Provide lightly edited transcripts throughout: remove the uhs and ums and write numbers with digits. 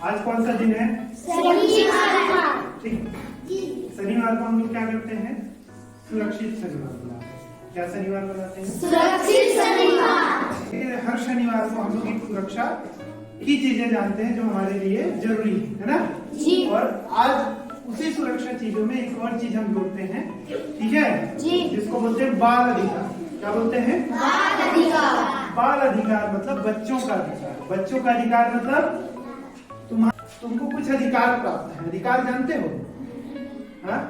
आज कौन सा दिन है? शनिवार। ठीक, शनिवार को हम लोग क्या करते हैं? सुरक्षित शनिवार मनाते हैं। क्या शनिवार मनाते हैं? सुरक्षित शनिवार। हर शनिवार को हम लोग एक सुरक्षा की चीजें जानते हैं जो हमारे लिए जरूरी है ना? जी। और आज उसी सुरक्षा चीजों में एक और चीज हम जोड़ते हैं, ठीक है जी, जिसको बोलते हैं बाल अधिकार। क्या बोलते हैं? बाल अधिकार। बाल अधिकार मतलब बच्चों का अधिकार। बच्चों का अधिकार मतलब तुमको कुछ अधिकार प्राप्त है। अधिकार जानते हो? हाँ,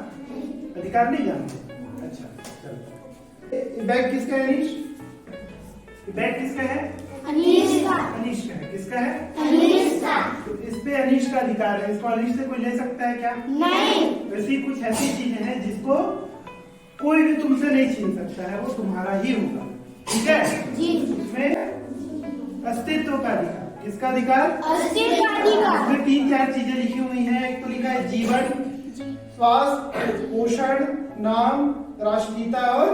अधिकार नहीं जानते? अच्छा, चलो। बैग किसका है अनीश? बैग किसका है? अनीश का। अनीश का है। किसका है? अनीश का। तो इस पे अनीश का अधिकार है। इसको अनीश से कोई ले सकता है क्या? नहीं। वैसी कुछ ऐसी चीजें हैं जिसको कोई भी तुमसे नहीं छीन सकता है, वो तुम्हारा ही होगा, ठीक है? जी। इसमें अस्तित्व का अधिकार। किसका अधिकार? अस्तित्व का अधिकार। इसमें 3-4 चीजें लिखी हुई हैं। एक तो लिखा है जीवन, स्वास्थ्य, पोषण, नाम, राष्ट्रीयता और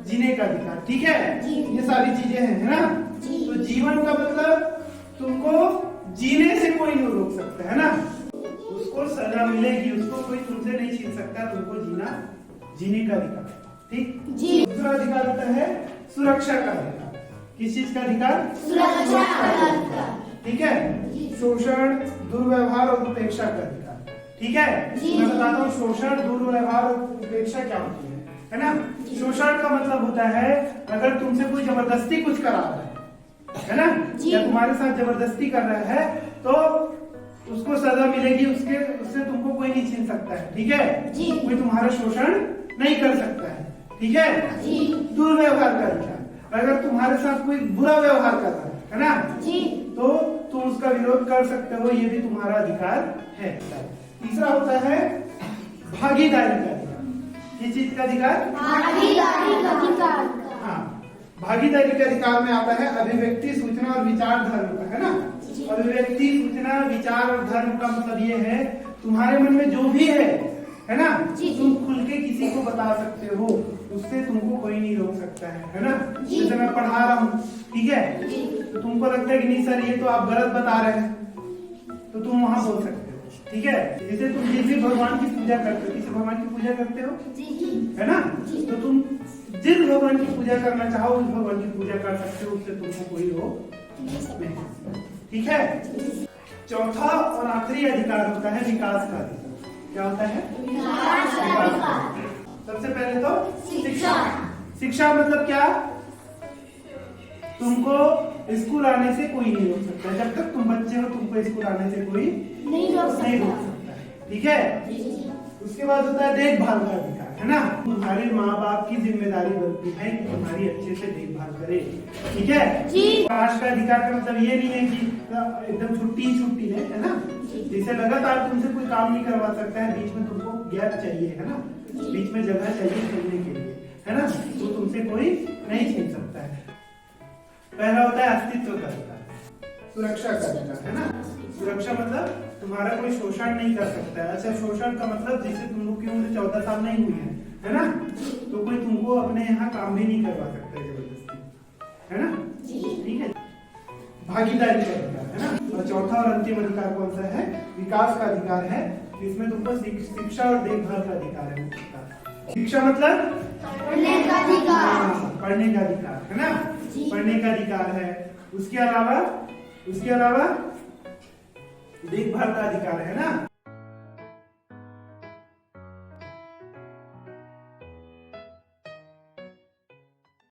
जीने का अधिकार, ठीक है? ये सारी चीजें हैं, है ना? तो जीवन का मतलब तुमको जीने से कोई नहीं रोक सकता, है ना? उसको सजा मिलेगी, उसको कोई तुमसे नहीं छीन सकता, तुमको जीने का अधिकार, ठीक? दूसरा अधिकार होता है सुरक्षा का अधिकार। किस चीज का अधिकार? सुरक्षा का अधिकार। ठीक है? शोषण, दुर्व्यवहार और उपेक्षा का अधिकार, ठीक है? मैं बताता हूँ शोषण, दुर्व्यवहार और उपेक्षा क्या होती है ना? शोषण का मतलब होता है अगर तुमसे कोई जबरदस्ती कुछ करा रहा है ना, या तुम्हारे साथ जबरदस्ती कर रहा है तो उसको सजा मिलेगी। उससे तुमको कोई नहीं छीन सकता है, ठीक है? कोई तुम्हारा शोषण नहीं कर सकता है, ठीक है? दुर्व्यवहार का अधिकार, अगर तुम्हारे साथ कोई बुरा व्यवहार कर रहा है ना, तो तुम उसका विरोध कर सकते हो, ये भी तुम्हारा अधिकार है। तीसरा होता है भागीदारी का अधिकार। किस चीज का अधिकार? भागीदारी का अधिकार। हाँ, भागीदारी के अधिकार में आता है अभिव्यक्ति, सूचना और विचार धर्म का, है ना? अभिव्यक्ति, सूचना, विचार और धर्म का मतलब ये है तुम्हारे मन में जो भी है ना? तुम खुल के किसी को बता सकते हो, उससे तुमको कोई नहीं रोक सकता है ना? जैसे मैं पढ़ा रहा हूँ, ठीक है? तो तुमको लगता है कि नहीं सर ये तो आप गलत बता रहे हैं, तो तुम वहां बोल सकते हो, ठीक है? जैसे तुम जिस भी भगवान की पूजा करते हो, किसी भगवान की पूजा करते हो, है ना? तो तुम जिस भगवान की पूजा करना चाहो उस भगवान की पूजा कर सकते हो, उससे तुमको कोई रोक नहीं, ठीक है? चौथा और आखिरी अधिकार होता है विकास का अधिकार। क्या होता है? विकास का अधिकार। सबसे पहले तो शिक्षा। शिक्षा मतलब क्या? तुमको स्कूल आने से कोई नहीं रोक सकता। जब तक तुम बच्चे हो तुमको स्कूल आने से कोई नहीं रोक सकता है, ठीक है? उसके बाद होता है देखभाल का अधिकार, है ना? तुम्हारे माँ बाप की जिम्मेदारी बनती है कि तुम्हारी अच्छे से देखभाल करे, ठीक है? आज का अधिकार का मतलब ये नहीं है कि एकदम छुट्टी है ना? जैसे लगातार तुमसे कोई काम नहीं करवा सकता है, बीच में तुमको गैप चाहिए, है ना? बीच में जगह चाहिए खेलने के लिए, है ना? तो तुमसे कोई नहीं छीन सकता है। पहला होता है अस्तित्व का अधिकार, सुरक्षा का अधिकार, है ना? सुरक्षा मतलब तुम्हारा कोई शोषण नहीं कर सकता है। अच्छा, शोषण का मतलब जैसे तुम लोग की उम्र 14 साल नहीं हुई है ना? तो कोई तुमको अपने यहाँ काम भी नहीं करवा सकता है जबरदस्ती, है ना? ठीक है? भागीदारी का अधिकार, है ना? और चौथा और अंतिम अधिकार कौन सा है? विकास का अधिकार है। इसमें तुमको शिक्षा और देखभाल का अधिकार है। शिक्षा मतलब पढ़ने का अधिकार। पढ़ने का अधिकार, है ना? पढ़ने का अधिकार है। उसके अलावा देखभाल का अधिकार है ना?